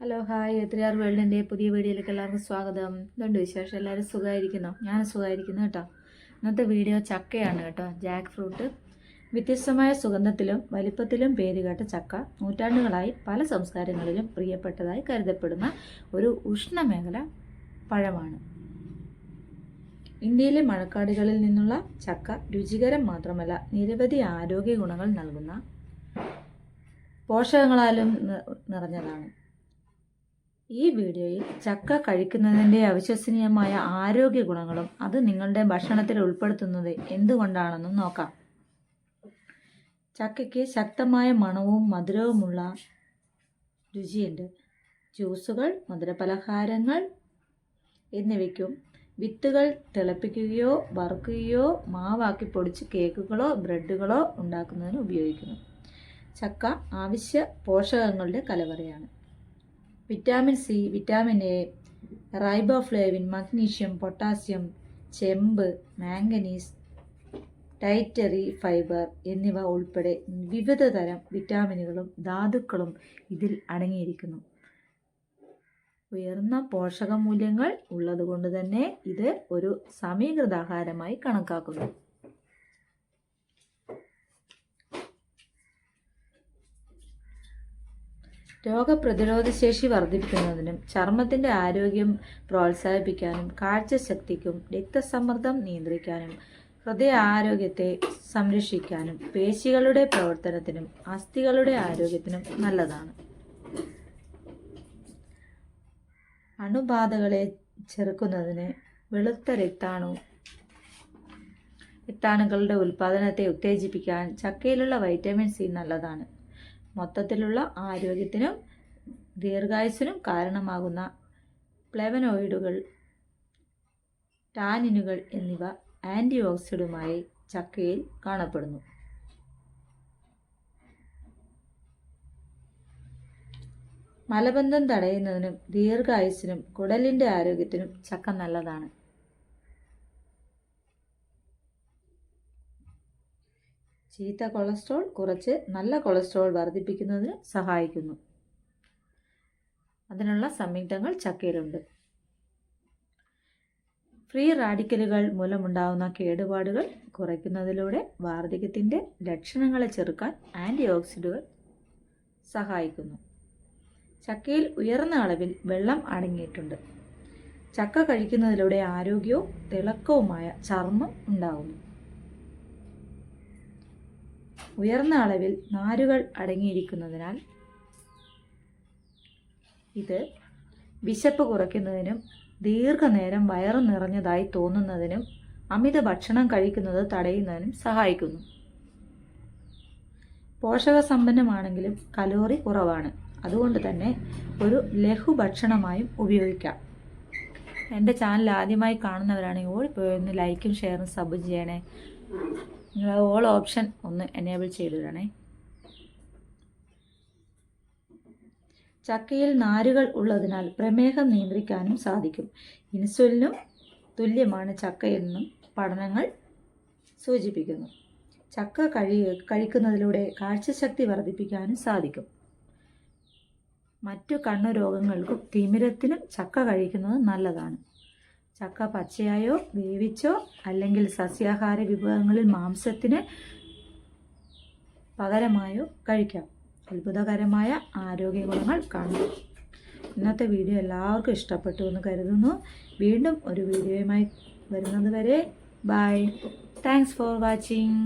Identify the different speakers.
Speaker 1: Hello hi എത്രയാർ വേൾഡിൻ്റെ പുതിയ വീഡിയോയിലേക്ക് എല്ലാവർക്കും സ്വാഗതം. ഇതുണ്ട് വിശേഷം, എല്ലാവരും സുഖമായിരിക്കുന്നു? ഞാൻ സുഖമായിരിക്കുന്നു കേട്ടോ. ഇന്നത്തെ വീഡിയോ ചക്കയാണ് കേട്ടോ, ജാക്ക് ഫ്രൂട്ട്. വ്യത്യസ്തമായ സുഗന്ധത്തിലും വലിപ്പത്തിലും പേരുകേട്ട ചക്ക നൂറ്റാണ്ടുകളായി പല സംസ്കാരങ്ങളിലും പ്രിയപ്പെട്ടതായി കരുതപ്പെടുന്ന ഒരു ഉഷ്ണമേഖല പഴമാണ്. ഇന്ത്യയിലെ മഴക്കാടുകളിൽ നിന്നുള്ള ചക്ക രുചികരം മാത്രമല്ല, നിരവധി ആരോഗ്യ ഗുണങ്ങൾ നൽകുന്ന പോഷകങ്ങളാലും നിറഞ്ഞതാണ്. ഈ വീഡിയോയിൽ ചക്ക കഴിക്കുന്നതിൻ്റെ അവിശ്വസനീയമായ ആരോഗ്യ ഗുണങ്ങളും അത് നിങ്ങളുടെ ഭക്ഷണത്തിൽ ഉൾപ്പെടുത്തുന്നത് എന്തുകൊണ്ടാണെന്നും നോക്കാം. ചക്കയ്ക്ക് ശക്തമായ മണവും മധുരവുമുള്ള രുചിയുണ്ട്. ജ്യൂസുകൾ, മധുരപലഹാരങ്ങൾ എന്നിവയ്ക്കും വിത്തുകൾ തിളപ്പിക്കുകയോ വറുക്കുകയോ മാവാക്കി പൊടിച്ച് കേക്കുകളോ ബ്രെഡുകളോ ഉണ്ടാക്കുന്നതിന് ഉപയോഗിക്കുന്നു. ചക്ക ആവശ്യ പോഷകങ്ങളുടെ കലവറയാണ്. Vitamin C, vitamin A, riboflavin, magnesium, potassium, ചെമ്പ്, മാംഗനീസ്, ഡയറ്ററി ഫൈബർ എന്നിവ ഉൾപ്പെടെ വിവിധ തരം വിറ്റാമിനുകളും ധാതുക്കളും ഇതിൽ അടങ്ങിയിരിക്കുന്നു. ഉയർന്ന പോഷകമൂല്യങ്ങൾ ഉള്ളതുകൊണ്ട് തന്നെ ഇത് ഒരു സമീകൃതാഹാരമായി കണക്കാക്കുന്നു. രോഗപ്രതിരോധ ശേഷി വർദ്ധിപ്പിക്കുന്നതിനും ചർമ്മത്തിൻ്റെ ആരോഗ്യം പ്രോത്സാഹിപ്പിക്കാനും കാഴ്ചശക്തിക്കും രക്തസമ്മർദ്ദം നിയന്ത്രിക്കാനും ഹൃദയ ആരോഗ്യത്തെ സംരക്ഷിക്കാനും പേശികളുടെ പ്രവർത്തനത്തിനും അസ്ഥികളുടെ ആരോഗ്യത്തിനും നല്ലതാണ്. അണുബാധകളെ ചെറുക്കുന്നതിന് വെളുത്ത രക്താണുക്കളുടെ ഉൽപ്പാദനത്തെ ഉത്തേജിപ്പിക്കാൻ ചക്കയിലുള്ള വൈറ്റമിൻ സി നല്ലതാണ്. മൊത്തത്തിലുള്ള ആരോഗ്യത്തിനും ദീർഘായുസ്സിനും കാരണമാകുന്ന ഫ്ലേവനോയിഡുകൾ, ടാനിനുകൾ എന്നിവ ആൻറ്റി ഓക്സിഡന്റുമായി ചക്കയിൽ കാണപ്പെടുന്നു. മലബന്ധം തടയുന്നതിനും ദീർഘായുസ്സിനും കുടലിൻ്റെ ആരോഗ്യത്തിനും ചക്ക നല്ലതാണ്. ചീത്ത കൊളസ്ട്രോൾ കുറച്ച് നല്ല കൊളസ്ട്രോൾ വർദ്ധിപ്പിക്കുന്നതിന് സഹായിക്കുന്നു. അതിനുള്ള സംയുക്തങ്ങൾ ചക്കയിലുണ്ട്. ഫ്രീ റാഡിക്കലുകൾ മൂലമുണ്ടാകുന്ന കേടുപാടുകൾ കുറയ്ക്കുന്നതിലൂടെ വാർദ്ധക്യത്തിൻ്റെ ലക്ഷണങ്ങളെ ചെറുക്കാൻ ആൻറ്റി ഓക്സിഡന്റുകൾ സഹായിക്കുന്നു. ചക്കയിൽ ഉയർന്ന അളവിൽ വെള്ളം അടങ്ങിയിട്ടുണ്ട്. ചക്ക കഴിക്കുന്നതിലൂടെ ആരോഗ്യവും തിളക്കവുമായ ചർമ്മം ഉണ്ടാകുന്നു. ഉയർന്ന അളവിൽ നാരുകൾ അടങ്ങിയിരിക്കുന്നതിനാൽ ഇത് വിശപ്പ് കുറയ്ക്കുന്നതിനും ദീർഘനേരം വയറ് നിറഞ്ഞതായി തോന്നുന്നതിനും അമിത ഭക്ഷണം കഴിക്കുന്നത് തടയുന്നതിനും സഹായിക്കുന്നു. പോഷകസമ്പന്നമാണെങ്കിലും കലോറി കുറവാണ്. അതുകൊണ്ട് തന്നെ ഒരു ലഘുഭക്ഷണമായും ഉപയോഗിക്കാം. എൻ്റെ ചാനൽ ആദ്യമായി കാണുന്നവരാണെങ്കിൽ ഓടിപ്പോയൊന്ന് ലൈക്കും ഷെയറും സബ് ചെയ്യണേ. നിങ്ങൾ ഓൾ ഓപ്ഷൻ ഒന്ന് എനേബിൾ ചെയ്തിടണേ. ചക്കയിൽ നാരുകൾ ഉള്ളതിനാൽ പ്രമേഹം നിയന്ത്രിക്കാനും സാധിക്കും. ഇൻസുലിനും തുല്യമാണ് ചക്കയെന്നും പഠനങ്ങൾ സൂചിപ്പിക്കുന്നു. ചക്ക കഴിക്കുന്നതിലൂടെ കാഴ്ചശക്തി വർദ്ധിപ്പിക്കാനും സാധിക്കും. മറ്റു കണ്ണു രോഗങ്ങൾക്കും തിമിരത്തിനും ചക്ക കഴിക്കുന്നത് നല്ലതാണ്. ചക്ക പച്ചയായോ വേവിച്ചോ അല്ലെങ്കിൽ സസ്യാഹാര വിഭവങ്ങളിൽ മാംസത്തിന് പകരമായോ കഴിക്കാം. അത്ഭുതകരമായ ആരോഗ്യ ഗുണങ്ങൾ കാണും. ഇന്നത്തെ വീഡിയോ എല്ലാവർക്കും ഇഷ്ടപ്പെട്ടു എന്ന് കരുതുന്നു. വീണ്ടും ഒരു വീഡിയോയുമായി വരുന്നത് വരെ ബൈ. Thanks for watching.